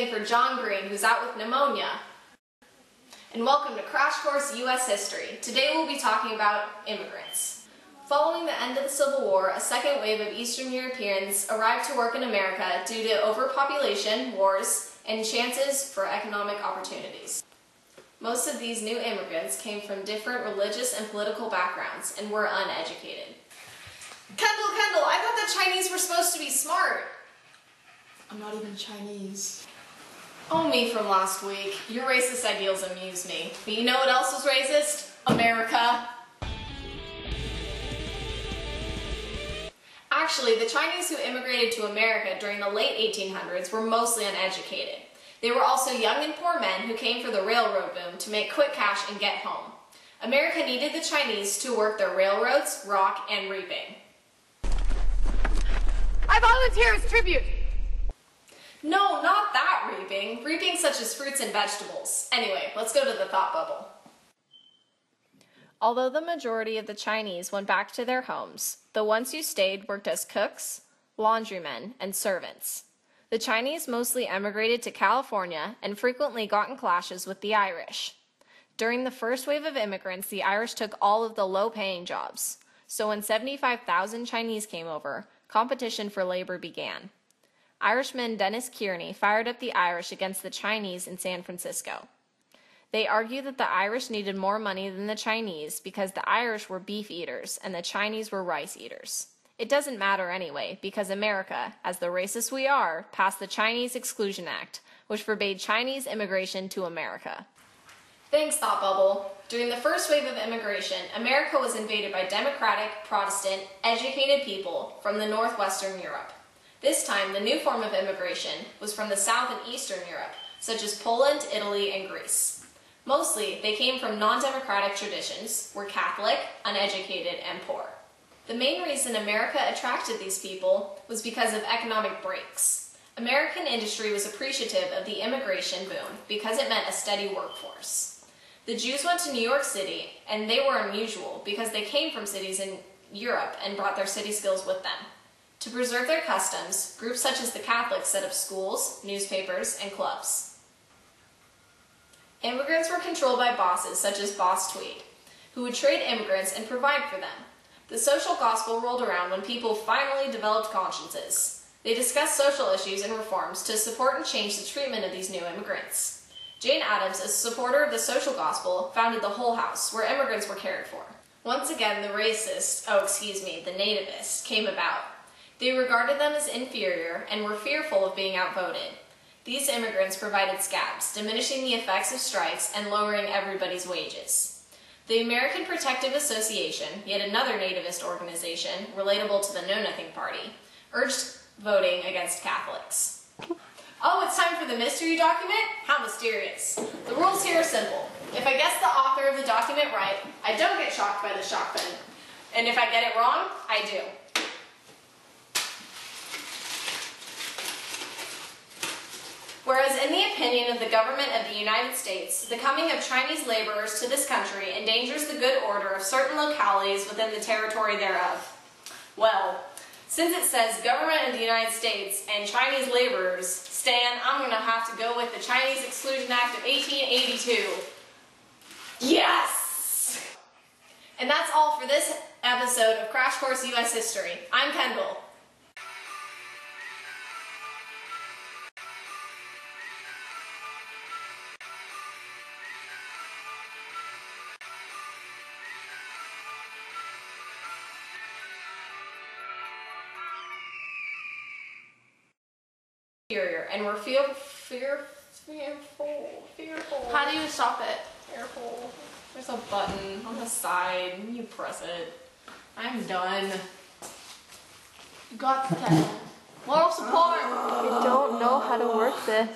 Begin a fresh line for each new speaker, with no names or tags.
in for John Green, who's out with pneumonia. And welcome to Crash Course U.S. History. Today we'll be talking about immigrants. Following the end of the Civil War, a second wave of Eastern Europeans arrived to work in America due to overpopulation, wars, and chances for economic opportunities. Most of these new immigrants came from different religious and political backgrounds and were uneducated. Kendall, I thought the Chinese were supposed to be smart.
I'm not even Chinese.
Oh, me from last week. Your racist ideals amuse me. But you know what else was racist? America. Actually, the Chinese who immigrated to America during the late 1800s were mostly uneducated. They were also young and poor men who came for the railroad boom to make quick cash and get home. America needed the Chinese to work their railroads, rock, and reaping.
I volunteer as tribute!
No, not that reaping. Reaping such as fruits and vegetables. Anyway, let's go to the thought bubble. Although the majority of the Chinese went back to their homes, the ones who stayed worked as cooks, laundrymen, and servants. The Chinese mostly emigrated to California and frequently got in clashes with the Irish. During the first wave of immigrants, the Irish took all of the low-paying jobs. So when 75,000 Chinese came over, competition for labor began. Irishman Dennis Kearney fired up the Irish against the Chinese in San Francisco. They argued that the Irish needed more money than the Chinese because the Irish were beef eaters and the Chinese were rice eaters. It doesn't matter anyway, because America, as the racists we are, passed the Chinese Exclusion Act, which forbade Chinese immigration to America. Thanks, Thought Bubble. During the first wave of immigration, America was invaded by democratic, Protestant, educated people from the northwestern Europe. This time, the new form of immigration was from the South and Eastern Europe, such as Poland, Italy, and Greece. Mostly, they came from non-democratic traditions, were Catholic, uneducated, and poor. The main reason America attracted these people was because of economic breaks. American industry was appreciative of the immigration boom because it meant a steady workforce. The Jews went to New York City, and they were unusual because they came from cities in Europe and brought their city skills with them. To preserve their customs, groups such as the Catholics set up schools, newspapers, and clubs. Immigrants were controlled by bosses such as Boss Tweed, who would trade immigrants and provide for them. The social gospel rolled around when people finally developed consciences. They discussed social issues and reforms to support and change the treatment of these new immigrants. Jane Addams, a supporter of the social gospel, founded the Whole House, where immigrants were cared for. Once again, the nativists came about. They regarded them as inferior and were fearful of being outvoted. These immigrants provided scabs, diminishing the effects of strikes and lowering everybody's wages. The American Protective Association, yet another nativist organization relatable to the Know Nothing Party, urged voting against Catholics. Oh, it's time for the mystery document? How mysterious. The rules here are simple. If I guess the author of the document right, I don't get shocked by the shock button. And if I get it wrong, I do. Whereas in the opinion of the government of the United States, the coming of Chinese laborers to this country endangers the good order of certain localities within the territory thereof. Well, since it says government of the United States and Chinese laborers, Stan, I'm going to have to go with the Chinese Exclusion Act of 1882. Yes! And that's all for this episode of Crash Course U.S. History. I'm Kendall. And we're fearful.
How do you stop it?
Fearful. There's a button on the side. You press it. I'm done.
You got the Moral support.
I don't know how to work this.